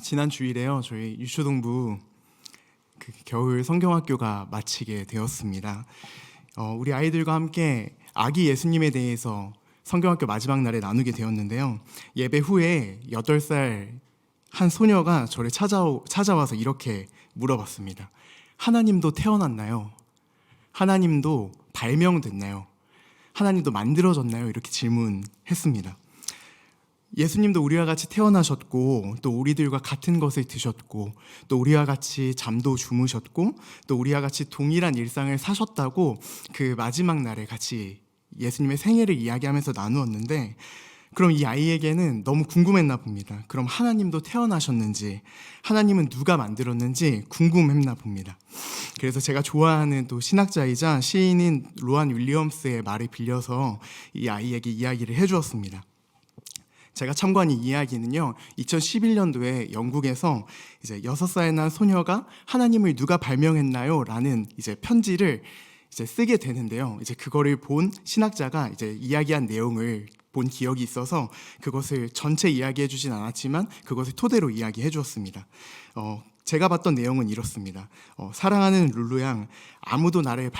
지난 주일에요. 저희 유초동부 겨울 성경학교가 마치게 되었습니다. 우리 아이들과 함께 아기 예수님에 대해서 성경학교 마지막 날에 나누게 되었는데요. 예배 후에 8살 한 소녀가 저를 찾아와서 이렇게 물어봤습니다. 하나님도 태어났나요? 하나님도 발명됐나요? 하나님도 만들어졌나요? 이렇게 질문했습니다. 예수님도 우리와 같이 태어나셨고, 또 우리들과 같은 것을 드셨고, 또 우리와 같이 잠도 주무셨고, 또 우리와 같이 동일한 일상을 사셨다고 그 마지막 날에 같이 예수님의 생애를 이야기하면서 나누었는데, 그럼 이 아이에게는 너무 궁금했나 봅니다. 그럼 하나님도 태어나셨는지, 하나님은 누가 만들었는지 궁금했나 봅니다. 그래서 제가 좋아하는 또 신학자이자 시인인 로안 윌리엄스의 말을 빌려서 이 아이에게 이야기를 해주었습니다. 제가 참고한 이 이야기는요, 2011년도에 영국에서 이제 6살 난 소녀가 하나님을 누가 발명했나요? 라는 이제 편지를 이제 쓰게 되는데요. 이제 그거를 본 신학자가 이제 이야기한 내용을 본 기억이 있어서 그것을 전체 이야기해 주진 않았지만 그것을 토대로 이야기해 주었습니다. 제가 봤던 내용은 이렇습니다. 사랑하는 룰루양, 아무도 나를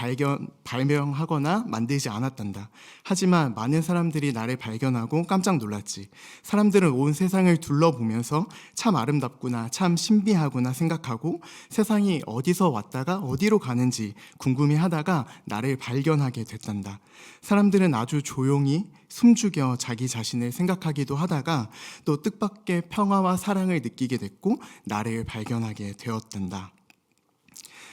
발명하거나 만들지 않았단다. 하지만 많은 사람들이 나를 발견하고 깜짝 놀랐지. 사람들은 온 세상을 둘러보면서 참 아름답구나, 참 신비하구나 생각하고 세상이 어디서 왔다가 어디로 가는지 궁금해하다가 나를 발견하게 됐단다. 사람들은 아주 조용히 숨죽여 자기 자신을 생각하기도 하다가 또 뜻밖의 평화와 사랑을 느끼게 됐고 나를 발견하게 되었단다.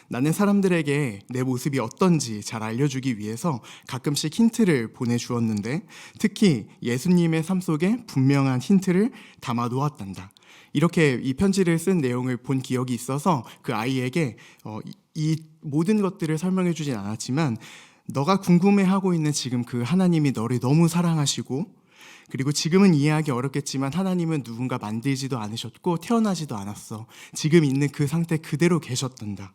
나는 사람들에게 내 모습이 어떤지 잘 알려주기 위해서 가끔씩 힌트를 보내주었는데 특히 예수님의 삶 속에 분명한 힌트를 담아 놓았단다. 이렇게 이 편지를 쓴 내용을 본 기억이 있어서 그 아이에게 이 모든 것들을 설명해 주진 않았지만 너가 궁금해하고 있는 지금 그 하나님이 너를 너무 사랑하시고 그리고 지금은 이해하기 어렵겠지만 하나님은 누군가 만들지도 않으셨고 태어나지도 않았어. 지금 있는 그 상태 그대로 계셨단다.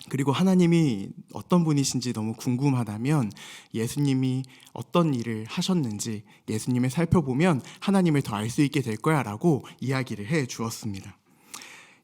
그리고 하나님이 어떤 분이신지 너무 궁금하다면 예수님이 어떤 일을 하셨는지 예수님을 살펴보면 하나님을 더 알 수 있게 될 거야 라고 이야기를 해 주었습니다.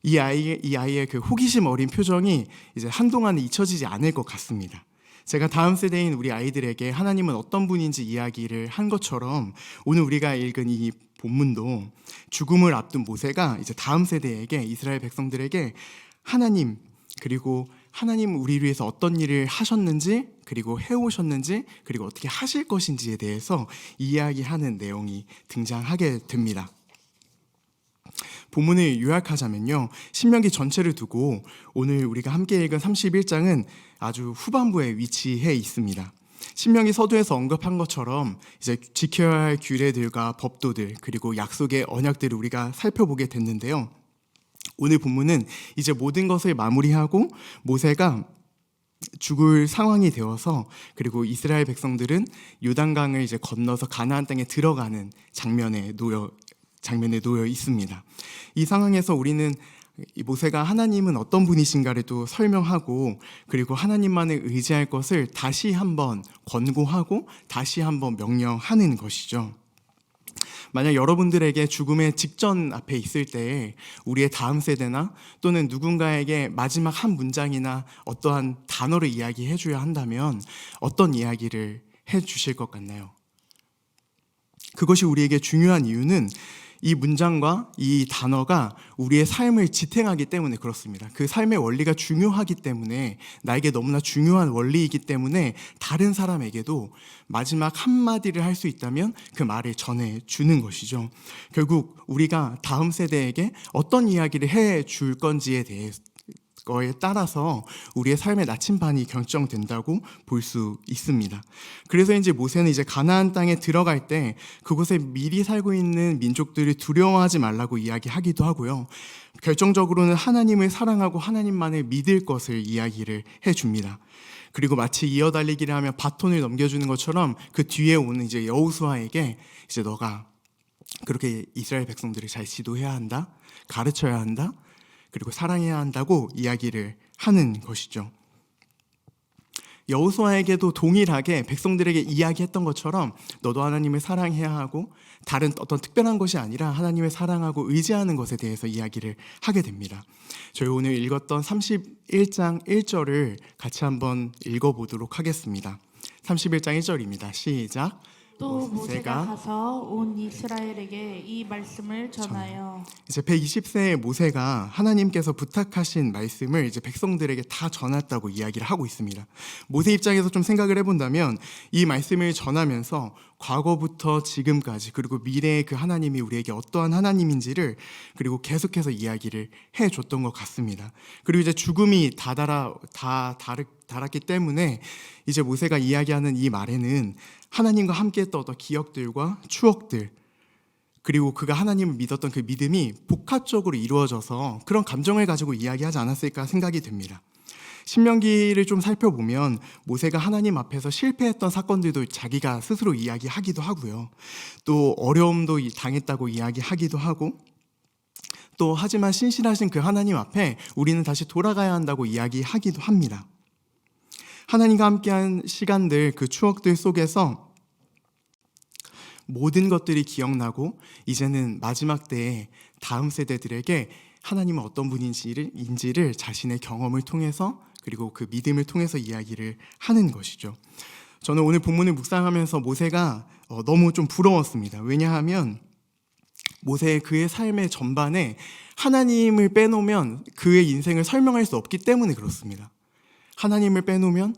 이 아이의 그 호기심 어린 표정이 이제 한동안 잊혀지지 않을 것 같습니다. 제가 다음 세대인 우리 아이들에게 하나님은 어떤 분인지 이야기를 한 것처럼 오늘 우리가 읽은 이 본문도 죽음을 앞둔 모세가 이제 다음 세대에게 이스라엘 백성들에게 하나님 그리고 하나님 우리를 위해서 어떤 일을 하셨는지 그리고 해오셨는지 그리고 어떻게 하실 것인지에 대해서 이야기하는 내용이 등장하게 됩니다. 본문을 요약하자면요, 신명기 전체를 두고 오늘 우리가 함께 읽은 31장은 아주 후반부에 위치해 있습니다. 신명기 서두에서 언급한 것처럼 이제 지켜야 할 규례들과 법도들 그리고 약속의 언약들을 우리가 살펴보게 됐는데요. 오늘 본문은 이제 모든 것을 마무리하고 모세가 죽을 상황이 되어서 그리고 이스라엘 백성들은 요단강을 이제 건너서 가나안 땅에 들어가는 장면에 놓여 있습니다. 이 상황에서 우리는 모세가 하나님은 어떤 분이신가를 또 설명하고 그리고 하나님만을 의지할 것을 다시 한번 권고하고 다시 한번 명령하는 것이죠. 만약 여러분들에게 죽음의 직전 앞에 있을 때 우리의 다음 세대나 또는 누군가에게 마지막 한 문장이나 어떠한 단어를 이야기해 줘야 한다면 어떤 이야기를 해 주실 것 같나요? 그것이 우리에게 중요한 이유는 이 문장과 이 단어가 우리의 삶을 지탱하기 때문에 그렇습니다. 그 삶의 원리가 중요하기 때문에 나에게 너무나 중요한 원리이기 때문에 다른 사람에게도 마지막 한마디를 할 수 있다면 그 말을 전해주는 것이죠. 결국 우리가 다음 세대에게 어떤 이야기를 해줄 건지에 대해서 거에 따라서 우리의 삶의 나침반이 결정된다고 볼 수 있습니다. 그래서 이제 모세는 이제 가나안 땅에 들어갈 때 그곳에 미리 살고 있는 민족들을 두려워하지 말라고 이야기하기도 하고요. 결정적으로는 하나님을 사랑하고 하나님만을 믿을 것을 이야기를 해줍니다. 그리고 마치 이어달리기를 하면 바톤을 넘겨주는 것처럼 그 뒤에 오는 이제 여호수아에게 이제 너가 그렇게 이스라엘 백성들을 잘 지도해야 한다, 가르쳐야 한다, 그리고 사랑해야 한다고 이야기를 하는 것이죠. 여호수아에게도 동일하게 백성들에게 이야기했던 것처럼 너도 하나님을 사랑해야 하고 다른 어떤 특별한 것이 아니라 하나님을 사랑하고 의지하는 것에 대해서 이야기를 하게 됩니다. 저희 오늘 읽었던 31장 1절을 같이 한번 읽어보도록 하겠습니다. 31장 1절입니다. 시작. 또 모세가 가서 온 이스라엘에게 이 말씀을 전하여 이제 120세의 모세가 하나님께서 부탁하신 말씀을 이제 백성들에게 다 전했다고 이야기를 하고 있습니다. 모세 입장에서 좀 생각을 해본다면 이 말씀을 전하면서 과거부터 지금까지 그리고 미래의 그 하나님이 우리에게 어떠한 하나님인지를 그리고 계속해서 이야기를 해줬던 것 같습니다. 그리고 이제 죽음이 달았기 때문에 이제 모세가 이야기하는 이 말에는 하나님과 함께 했던 어떤 기억들과 추억들 그리고 그가 하나님을 믿었던 그 믿음이 복합적으로 이루어져서 그런 감정을 가지고 이야기하지 않았을까 생각이 됩니다. 신명기를 좀 살펴보면 모세가 하나님 앞에서 실패했던 사건들도 자기가 스스로 이야기하기도 하고요. 또 어려움도 당했다고 이야기하기도 하고 또 하지만 신실하신 그 하나님 앞에 우리는 다시 돌아가야 한다고 이야기하기도 합니다. 하나님과 함께한 시간들, 그 추억들 속에서 모든 것들이 기억나고 이제는 마지막 때에 다음 세대들에게 하나님은 어떤 분인지를 자신의 경험을 통해서 그리고 그 믿음을 통해서 이야기를 하는 것이죠. 저는 오늘 본문을 묵상하면서 모세가 너무 좀 부러웠습니다. 왜냐하면 모세의 그의 삶의 전반에 하나님을 빼놓으면 그의 인생을 설명할 수 없기 때문에 그렇습니다. 하나님을 빼놓으면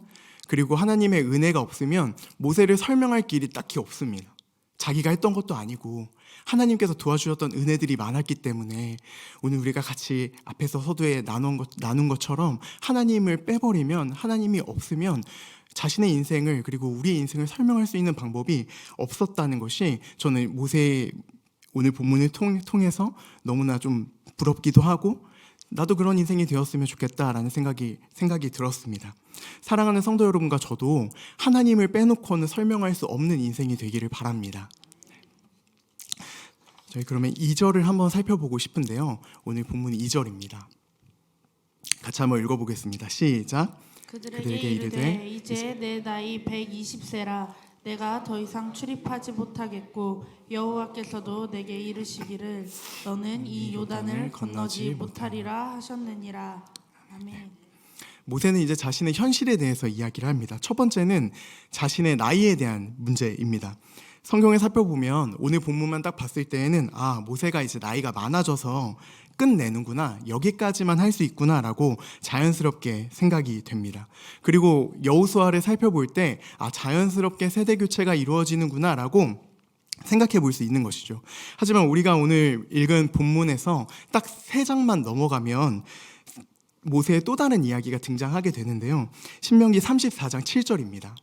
그리고 하나님의 은혜가 없으면 모세를 설명할 길이 딱히 없습니다. 자기가 했던 것도 아니고 하나님께서 도와주셨던 은혜들이 많았기 때문에 오늘 우리가 같이 앞에서 서두에 나눈 것처럼 하나님을 빼버리면 하나님이 없으면 자신의 인생을 그리고 우리의 인생을 설명할 수 있는 방법이 없었다는 것이 저는 모세의 오늘 본문을 통해서 너무나 좀 부럽기도 하고 나도 그런 인생이 되었으면 좋겠다라는 생각이 들었습니다. 사랑하는 성도 여러분과 저도 하나님을 빼놓고는 설명할 수 없는 인생이 되기를 바랍니다. 저희 그러면 2절을 한번 살펴보고 싶은데요. 오늘 본문 2절입니다. 같이 한번 읽어보겠습니다. 시작. 그들에게 이르되 이제 내 나이 120세라 내가 더 이상 출입하지 못하겠고 여호와께서도 내게 이르시기를 너는 이 요단을 건너지 못하리라 하셨느니라. 아멘. 모세는 이제 자신의 현실에 대해서 이야기를 합니다. 첫 번째는 자신의 나이에 대한 문제입니다. 성경에 살펴보면 오늘 본문만 딱 봤을 때에는 모세가 이제 나이가 많아져서 끝내는구나, 여기까지만 할 수 있구나라고 자연스럽게 생각이 됩니다. 그리고 여호수아를 살펴볼 때 자연스럽게 세대 교체가 이루어지는구나라고 생각해 볼 수 있는 것이죠. 하지만 우리가 오늘 읽은 본문에서 딱 3장만 넘어가면 모세의 또 다른 이야기가 등장하게 되는데요. 신명기 34장 7절입니다.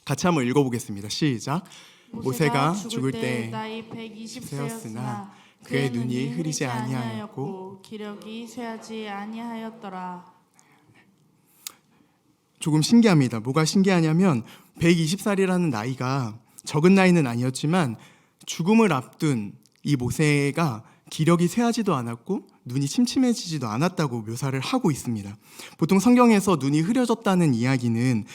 같이 한번 읽어보겠습니다. 시작. 모세가 죽을 때 나이 120세였으나 그의 눈이 흐리지 아니하였고 기력이 쇠하지 아니하였더라. 조금 신기합니다. 뭐가 신기하냐면 120살이라는 나이가 적은 나이는 아니었지만 죽음을 앞둔 이 모세가 기력이 쇠하지도 않았고 눈이 침침해지지도 않았다고 묘사를 하고 있습니다. 보통 성경에서 눈이 흐려졌다는 이야기는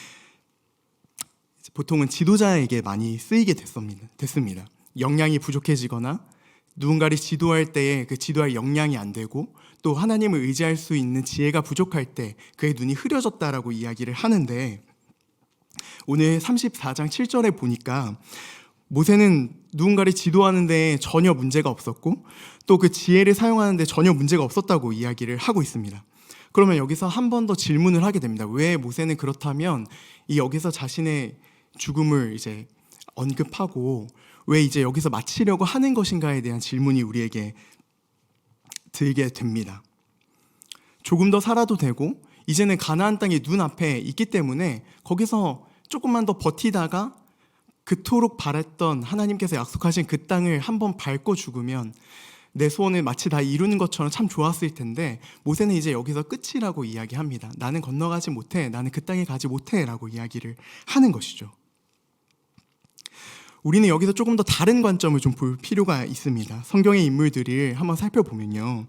보통은 지도자에게 많이 쓰이게 됐습니다. 역량이 부족해지거나 누군가를 지도할 때에 그 지도할 역량이 안 되고 또 하나님을 의지할 수 있는 지혜가 부족할 때 그의 눈이 흐려졌다라고 이야기를 하는데 오늘 34장 7절에 보니까 모세는 누군가를 지도하는데 전혀 문제가 없었고 또 그 지혜를 사용하는데 전혀 문제가 없었다고 이야기를 하고 있습니다. 그러면 여기서 한 번 더 질문을 하게 됩니다. 왜 모세는 그렇다면 여기서 자신의 죽음을 이제 언급하고 왜 이제 여기서 마치려고 하는 것인가에 대한 질문이 우리에게 들게 됩니다. 조금 더 살아도 되고 이제는 가나안 땅이 눈앞에 있기 때문에 거기서 조금만 더 버티다가 그토록 바랬던 하나님께서 약속하신 그 땅을 한번 밟고 죽으면 내 소원을 마치 다 이루는 것처럼 참 좋았을 텐데 모세는 이제 여기서 끝이라고 이야기합니다. 나는 건너가지 못해, 나는 그 땅에 가지 못해 라고 이야기를 하는 것이죠. 우리는 여기서 조금 더 다른 관점을 좀 볼 필요가 있습니다. 성경의 인물들을 한번 살펴보면요.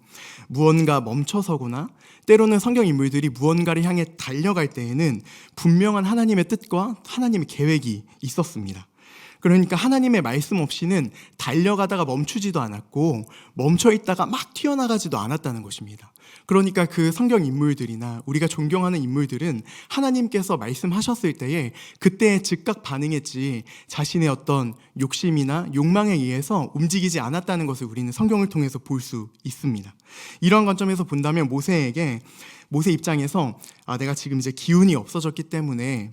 무언가 멈춰서거나 때로는 성경 인물들이 무언가를 향해 달려갈 때에는 분명한 하나님의 뜻과 하나님의 계획이 있었습니다. 그러니까 하나님의 말씀 없이는 달려가다가 멈추지도 않았고 멈춰 있다가 막 튀어나가지도 않았다는 것입니다. 그러니까 그 성경 인물들이나 우리가 존경하는 인물들은 하나님께서 말씀하셨을 때에 그때에 즉각 반응했지 자신의 어떤 욕심이나 욕망에 의해서 움직이지 않았다는 것을 우리는 성경을 통해서 볼 수 있습니다. 이런 관점에서 본다면 모세 입장에서 내가 지금 이제 기운이 없어졌기 때문에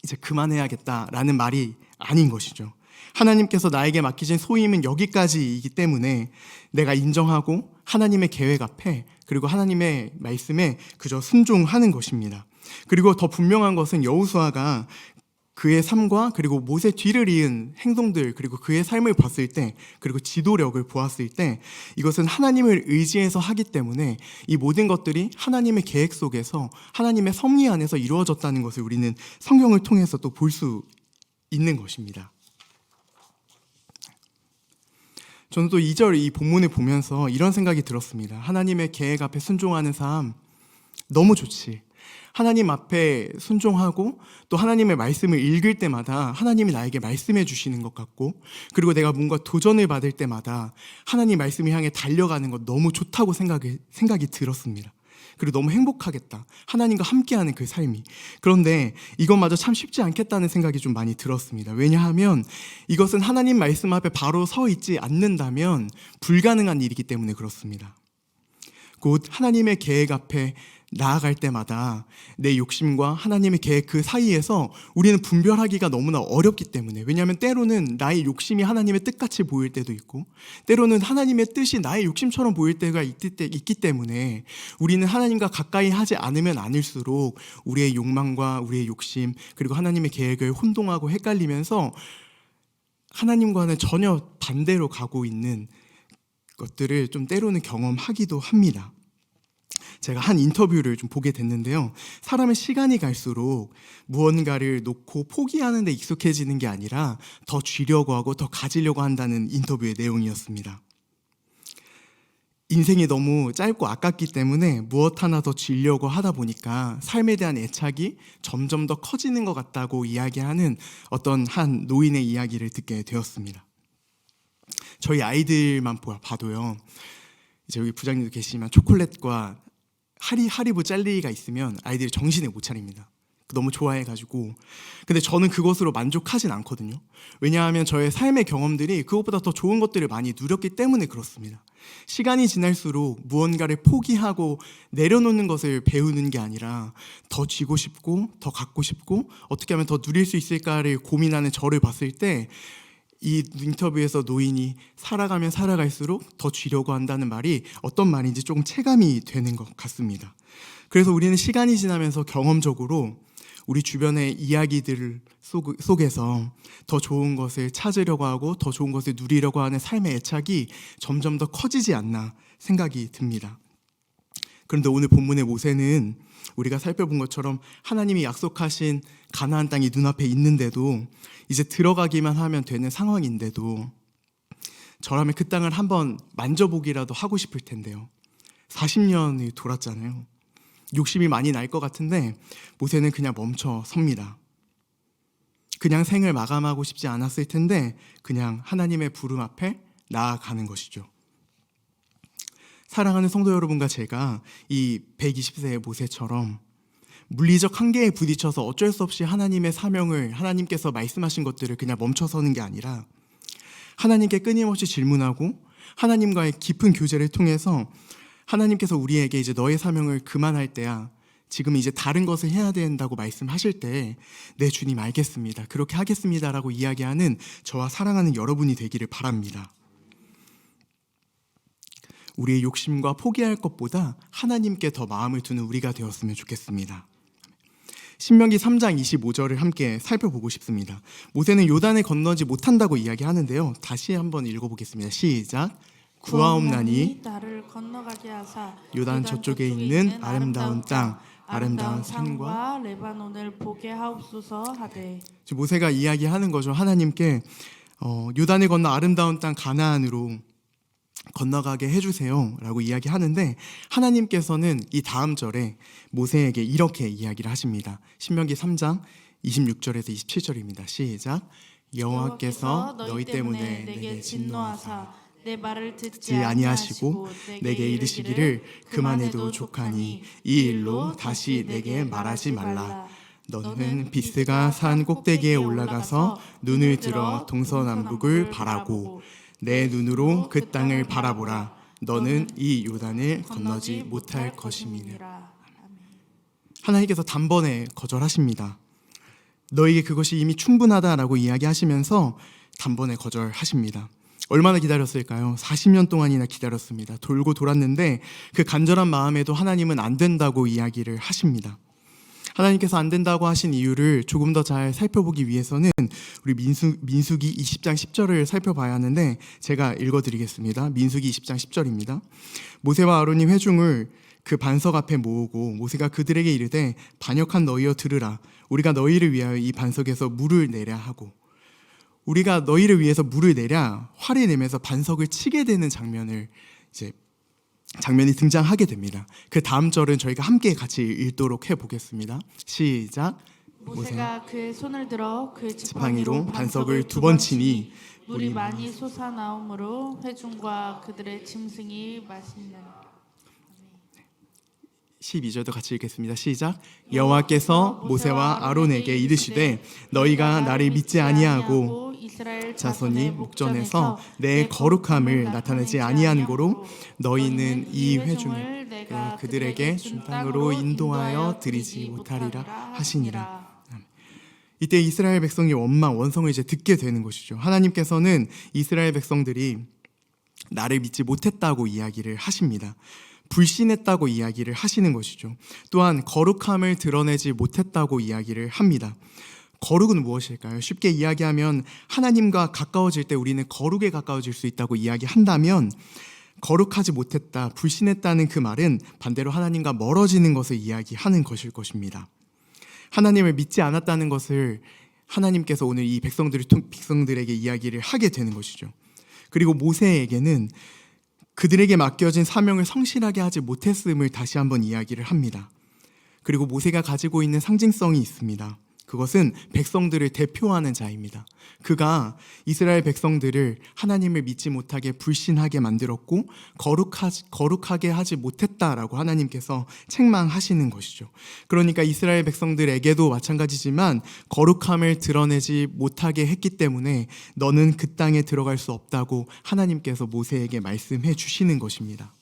이제 그만해야겠다라는 말이 아닌 것이죠. 하나님께서 나에게 맡기신 소임은 여기까지이기 때문에 내가 인정하고 하나님의 계획 앞에 그리고 하나님의 말씀에 그저 순종하는 것입니다. 그리고 더 분명한 것은 여호수아가 그의 삶과 그리고 모세 뒤를 이은 행동들 그리고 그의 삶을 봤을 때 그리고 지도력을 보았을 때 이것은 하나님을 의지해서 하기 때문에 이 모든 것들이 하나님의 계획 속에서 하나님의 섭리 안에서 이루어졌다는 것을 우리는 성경을 통해서 또 볼 수 있는 것입니다. 저는 또 2절 이 본문을 보면서 이런 생각이 들었습니다. 하나님의 계획 앞에 순종하는 삶 너무 좋지. 하나님 앞에 순종하고 또 하나님의 말씀을 읽을 때마다 하나님이 나에게 말씀해 주시는 것 같고 그리고 내가 뭔가 도전을 받을 때마다 하나님 말씀을 향해 달려가는 것 너무 좋다고 생각이 들었습니다. 그리고 너무 행복하겠다. 하나님과 함께하는 그 삶이. 그런데 이것마저 참 쉽지 않겠다는 생각이 좀 많이 들었습니다. 왜냐하면 이것은 하나님 말씀 앞에 바로 서 있지 않는다면 불가능한 일이기 때문에 그렇습니다. 곧 하나님의 계획 앞에 나아갈 때마다 내 욕심과 하나님의 계획 그 사이에서 우리는 분별하기가 너무나 어렵기 때문에 왜냐하면 때로는 나의 욕심이 하나님의 뜻같이 보일 때도 있고 때로는 하나님의 뜻이 나의 욕심처럼 보일 때가 있기 때문에 우리는 하나님과 가까이 하지 않으면 않을수록 우리의 욕망과 우리의 욕심 그리고 하나님의 계획을 혼동하고 헷갈리면서 하나님과는 전혀 반대로 가고 있는 것들을 좀 때로는 경험하기도 합니다. 제가 한 인터뷰를 좀 보게 됐는데요. 사람은 시간이 갈수록 무언가를 놓고 포기하는 데 익숙해지는 게 아니라 더 쥐려고 하고 더 가지려고 한다는 인터뷰의 내용이었습니다. 인생이 너무 짧고 아깝기 때문에 무엇 하나 더 쥐려고 하다 보니까 삶에 대한 애착이 점점 더 커지는 것 같다고 이야기하는 어떤 한 노인의 이야기를 듣게 되었습니다. 저희 아이들만 봐도요. 이제 여기 부장님도 계시지만 초콜릿과 하리보 젤리가 있으면 아이들이 정신을 못 차립니다. 너무 좋아해가지고. 근데 저는 그것으로 만족하진 않거든요. 왜냐하면 저의 삶의 경험들이 그것보다 더 좋은 것들을 많이 누렸기 때문에 그렇습니다. 시간이 지날수록 무언가를 포기하고 내려놓는 것을 배우는 게 아니라 더 쥐고 싶고 더 갖고 싶고 어떻게 하면 더 누릴 수 있을까를 고민하는 저를 봤을 때 이 인터뷰에서 노인이 살아가면 살아갈수록 더 쥐려고 한다는 말이 어떤 말인지 조금 체감이 되는 것 같습니다. 그래서 우리는 시간이 지나면서 경험적으로 우리 주변의 이야기들 속에서 더 좋은 것을 찾으려고 하고 더 좋은 것을 누리려고 하는 삶의 애착이 점점 더 커지지 않나 생각이 듭니다. 그런데 오늘 본문의 모세는 우리가 살펴본 것처럼 하나님이 약속하신 가나안 땅이 눈앞에 있는데도 이제 들어가기만 하면 되는 상황인데도 저라면 그 땅을 한번 만져보기라도 하고 싶을 텐데요. 40년이 돌았잖아요. 욕심이 많이 날 것 같은데 모세는 그냥 멈춰 섭니다. 그냥 생을 마감하고 싶지 않았을 텐데 그냥 하나님의 부름 앞에 나아가는 것이죠. 사랑하는 성도 여러분과 제가 이 120세의 모세처럼 물리적 한계에 부딪혀서 어쩔 수 없이 하나님의 사명을 하나님께서 말씀하신 것들을 그냥 멈춰서는 게 아니라 하나님께 끊임없이 질문하고 하나님과의 깊은 교제를 통해서 하나님께서 우리에게 이제 너의 사명을 그만할 때야 지금 이제 다른 것을 해야 된다고 말씀하실 때 네 주님 알겠습니다. 그렇게 하겠습니다라고 이야기하는 저와 사랑하는 여러분이 되기를 바랍니다. 우리의 욕심과 포기할 것보다 하나님께 더 마음을 두는 우리가 되었으면 좋겠습니다. 신명기 3장 25절을 함께 살펴보고 싶습니다. 모세는 요단을 건너지 못한다고 이야기하는데요. 다시 한번 읽어보겠습니다. 시작. 구하옵나니 나를 건너가게 하사 요단 저쪽에 있는 아름다운 땅 아름다운 산과 레바논을 보게 하옵소서 하되. 지금 모세가 이야기하는 거죠. 하나님께 요단을 건너 아름다운 땅 가나안으로 건너가게 해주세요라고 이야기하는데, 하나님께서는 이 다음 절에 모세에게 이렇게 이야기를 하십니다. 신명기 3장 26절에서 27절입니다. 시작. 여호와께서 너희 때문에 내게 진노하사 내 말을 듣지 아니하시고 내게 이르시기를 그만해도 족하니 이 일로 다시 내게 말하지 말라. 너는 비스가 산 꼭대기에 올라가서 눈을 들어 동서남북을 바라고 내 눈으로 그 땅을 바라보라. 너는 이 요단을 건너지 못할 것임이니라. 하나님께서 단번에 거절하십니다. 너에게 그것이 이미 충분하다라고 이야기하시면서 단번에 거절하십니다. 얼마나 기다렸을까요? 40년 동안이나 기다렸습니다. 돌고 돌았는데 그 간절한 마음에도 하나님은 안 된다고 이야기를 하십니다. 하나님께서 안 된다고 하신 이유를 조금 더 잘 살펴보기 위해서는 우리 민수기 20장 10절을 살펴봐야 하는데, 제가 읽어드리겠습니다. 민수기 20장 10절입니다. 모세와 아론이 회중을 그 반석 앞에 모으고 모세가 그들에게 이르되 반역한 너희여 들으라. 우리가 너희를 위하여 이 반석에서 물을 내랴 하고, 우리가 너희를 위해서 물을 내랴 화를 내면서 반석을 치게 되는 장면이 등장하게 됩니다. 그 다음 절은 저희가 함께 같이 읽도록 해보겠습니다. 시작. 모세가 그의 손을 들어 그 지팡이로 반석을 2번 치니 물이 많이 솟아나오므로 회중과 그들의 짐승이 마시는. 12절도 같이 읽겠습니다. 시작. 여호와께서 모세와 아론에게 이르시되 너희가 나를 믿지 아니하고 이스라엘 자손이 목전에서 내 거룩함을 나타내지 아니한 고로 너희는 이 회중을 내가 그들에게 준 땅으로 인도하여 드리지 못하리라 하시니라. 이때 이스라엘 백성이 원성을 이제 듣게 되는 것이죠. 하나님께서는 이스라엘 백성들이 나를 믿지 못했다고 이야기를 하십니다. 불신했다고 이야기를 하시는 것이죠. 또한 거룩함을 드러내지 못했다고 이야기를 합니다. 거룩은 무엇일까요? 쉽게 이야기하면 하나님과 가까워질 때 우리는 거룩에 가까워질 수 있다고 이야기한다면, 거룩하지 못했다, 불신했다는 그 말은 반대로 하나님과 멀어지는 것을 이야기하는 것일 것입니다. 하나님을 믿지 않았다는 것을 하나님께서 오늘 이 백성들에게 이야기를 하게 되는 것이죠. 그리고 모세에게는 그들에게 맡겨진 사명을 성실하게 하지 못했음을 다시 한번 이야기를 합니다. 그리고 모세가 가지고 있는 상징성이 있습니다. 그것은 백성들을 대표하는 자입니다. 그가 이스라엘 백성들을 하나님을 믿지 못하게 불신하게 만들었고 거룩하게 하지 못했다라고 하나님께서 책망하시는 것이죠. 그러니까 이스라엘 백성들에게도 마찬가지지만 거룩함을 드러내지 못하게 했기 때문에 너는 그 땅에 들어갈 수 없다고 하나님께서 모세에게 말씀해 주시는 것입니다.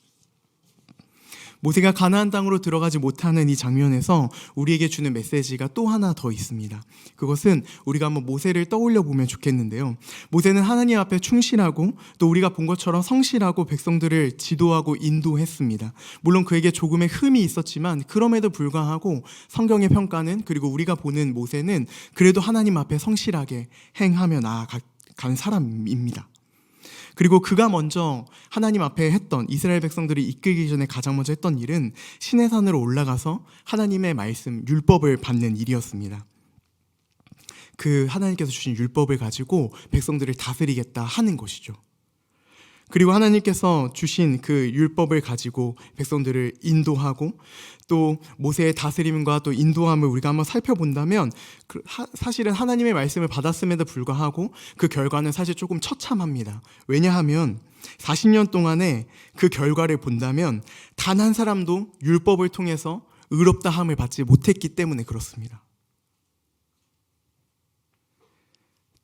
모세가 가나안 땅으로 들어가지 못하는 이 장면에서 우리에게 주는 메시지가 또 하나 더 있습니다. 그것은 우리가 한번 모세를 떠올려 보면 좋겠는데요. 모세는 하나님 앞에 충실하고 또 우리가 본 것처럼 성실하고 백성들을 지도하고 인도했습니다. 물론 그에게 조금의 흠이 있었지만 그럼에도 불구하고 성경의 평가는, 그리고 우리가 보는 모세는 그래도 하나님 앞에 성실하게 행하며 나아간 사람입니다. 그리고 그가 먼저 하나님 앞에 했던, 이스라엘 백성들이 이끌기 전에 가장 먼저 했던 일은 시내산으로 올라가서 하나님의 말씀, 율법을 받는 일이었습니다. 그 하나님께서 주신 율법을 가지고 백성들을 다스리겠다 하는 것이죠. 그리고 하나님께서 주신 그 율법을 가지고 백성들을 인도하고, 또 모세의 다스림과 또 인도함을 우리가 한번 살펴본다면 사실은 하나님의 말씀을 받았음에도 불구하고 그 결과는 사실 조금 처참합니다. 왜냐하면 40년 동안의 그 결과를 본다면 단 한 사람도 율법을 통해서 의롭다함을 받지 못했기 때문에 그렇습니다.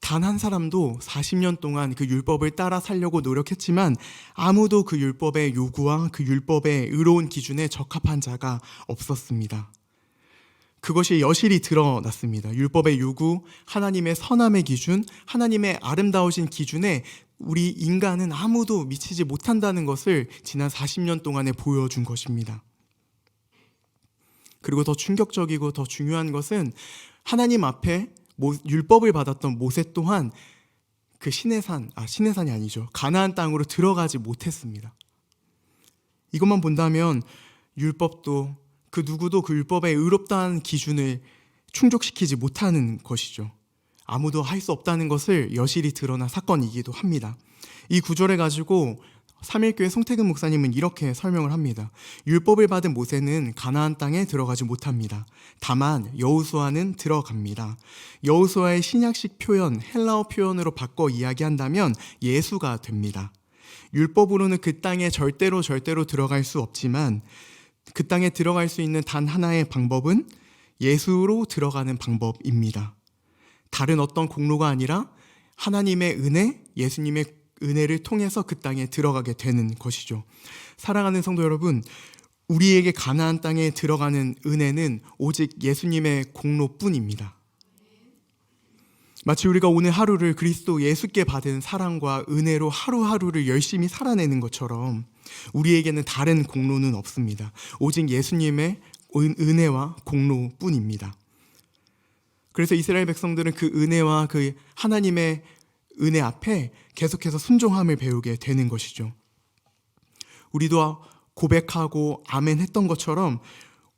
단 한 사람도 40년 동안 그 율법을 따라 살려고 노력했지만 아무도 그 율법의 요구와 그 율법의 의로운 기준에 적합한 자가 없었습니다. 그것이 여실히 드러났습니다. 율법의 요구, 하나님의 선함의 기준, 하나님의 아름다우신 기준에 우리 인간은 아무도 미치지 못한다는 것을 지난 40년 동안에 보여준 것입니다. 그리고 더 충격적이고 더 중요한 것은 하나님 앞에 율법을 받았던 모세 또한 그 시내산이 아니죠. 가나안 땅으로 들어가지 못했습니다. 이것만 본다면 율법도 그 누구도 그 율법의 의롭다는 기준을 충족시키지 못하는 것이죠. 아무도 할 수 없다는 것을 여실히 드러난 사건이기도 합니다. 이 구절을 가지고 삼일교회 송태근 목사님은 이렇게 설명을 합니다. 율법을 받은 모세는 가나안 땅에 들어가지 못합니다. 다만 여호수아는 들어갑니다. 여호수아의 신약식 표현, 헬라어 표현으로 바꿔 이야기한다면 예수가 됩니다. 율법으로는 그 땅에 절대로 들어갈 수 없지만 그 땅에 들어갈 수 있는 단 하나의 방법은 예수로 들어가는 방법입니다. 다른 어떤 공로가 아니라 하나님의 은혜, 예수님의 은혜를 통해서 그 땅에 들어가게 되는 것이죠. 사랑하는 성도 여러분, 우리에게 가나안 땅에 들어가는 은혜는 오직 예수님의 공로뿐입니다. 마치 우리가 오늘 하루를 그리스도 예수께 받은 사랑과 은혜로 하루하루를 열심히 살아내는 것처럼 우리에게는 다른 공로는 없습니다. 오직 예수님의 은혜와 공로뿐입니다. 그래서 이스라엘 백성들은 그 은혜와 그 하나님의 은혜 앞에 계속해서 순종함을 배우게 되는 것이죠. 우리도 고백하고 아멘 했던 것처럼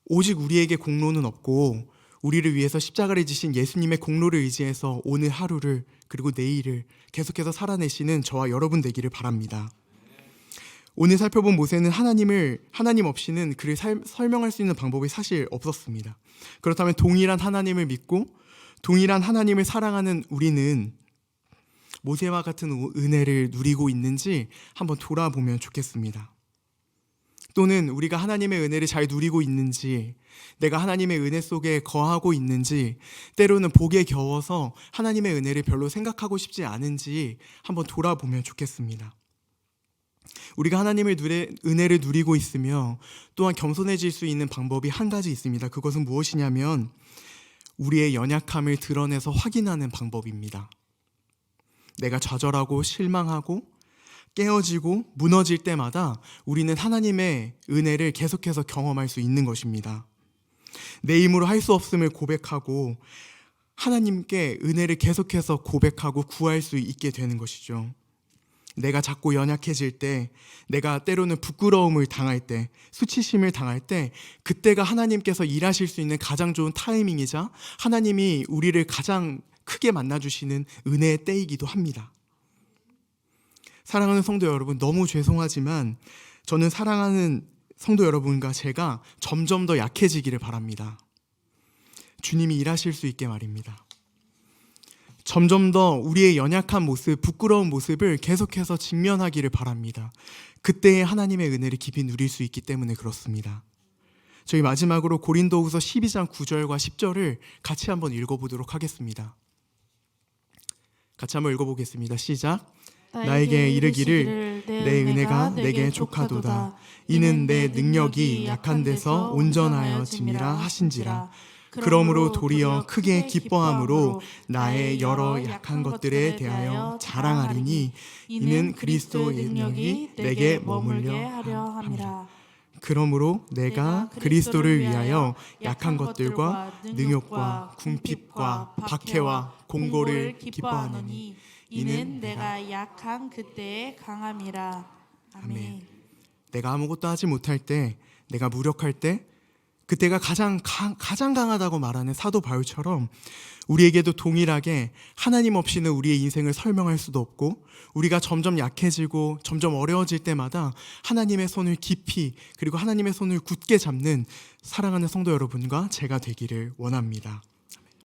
오직 우리에게 공로는 없고 우리를 위해서 십자가를 지신 예수님의 공로를 의지해서 오늘 하루를 그리고 내일을 계속해서 살아내시는 저와 여러분 되기를 바랍니다. 오늘 살펴본 모세는 하나님 없이는 그를 설명할 수 있는 방법이 사실 없었습니다. 그렇다면 동일한 하나님을 믿고 동일한 하나님을 사랑하는 우리는 모세와 같은 은혜를 누리고 있는지 한번 돌아보면 좋겠습니다. 또는 우리가 하나님의 은혜를 잘 누리고 있는지, 내가 하나님의 은혜 속에 거하고 있는지, 때로는 복에 겨워서 하나님의 은혜를 별로 생각하고 싶지 않은지 한번 돌아보면 좋겠습니다. 우리가 하나님의 은혜를 누리고 있으며 또한 겸손해질 수 있는 방법이 한 가지 있습니다. 그것은 무엇이냐면 우리의 연약함을 드러내서 확인하는 방법입니다. 내가 좌절하고 실망하고 깨어지고 무너질 때마다 우리는 하나님의 은혜를 계속해서 경험할 수 있는 것입니다. 내 힘으로 할 수 없음을 고백하고 하나님께 은혜를 계속해서 고백하고 구할 수 있게 되는 것이죠. 내가 자꾸 연약해질 때, 내가 때로는 부끄러움을 당할 때, 수치심을 당할 때, 그때가 하나님께서 일하실 수 있는 가장 좋은 타이밍이자 하나님이 우리를 가장 크게 만나주시는 은혜의 때이기도 합니다. 사랑하는 성도 여러분, 너무 죄송하지만 저는 사랑하는 성도 여러분과 제가 점점 더 약해지기를 바랍니다. 주님이 일하실 수 있게 말입니다. 점점 더 우리의 연약한 모습, 부끄러운 모습을 계속해서 직면하기를 바랍니다. 그때의 하나님의 은혜를 깊이 누릴 수 있기 때문에 그렇습니다. 저희 마지막으로 고린도후서 12장 9절과 10절을 같이 한번 읽어보도록 하겠습니다. 같이 한번 읽어보겠습니다. 시작. 나에게 이르기를 내 은혜가 내게 족하도다. 이는 내 능력이 약한 데서 온전하여짐이라 하신지라. 그러므로 도리어 크게 기뻐함으로 나의 여러 약한 것들에 대하여 자랑하리니 이는 그리스도의 능력이 내게 머물려 하려 함이라. 그러므로 내가 그리스도를 위하여 약한 것들과 능욕과 궁핍과 박해와 공고를 기뻐하노니 이는 내가 약한 그때의 강함이라. 아멘. 내가 아무것도 하지 못할 때, 내가 무력할 때, 그때가 가장 강하다고 말하는 사도 바울처럼 우리에게도 동일하게 하나님 없이는 우리의 인생을 설명할 수도 없고, 우리가 점점 약해지고 점점 어려워질 때마다 하나님의 손을 깊이, 그리고 하나님의 손을 굳게 잡는 사랑하는 성도 여러분과 제가 되기를 원합니다.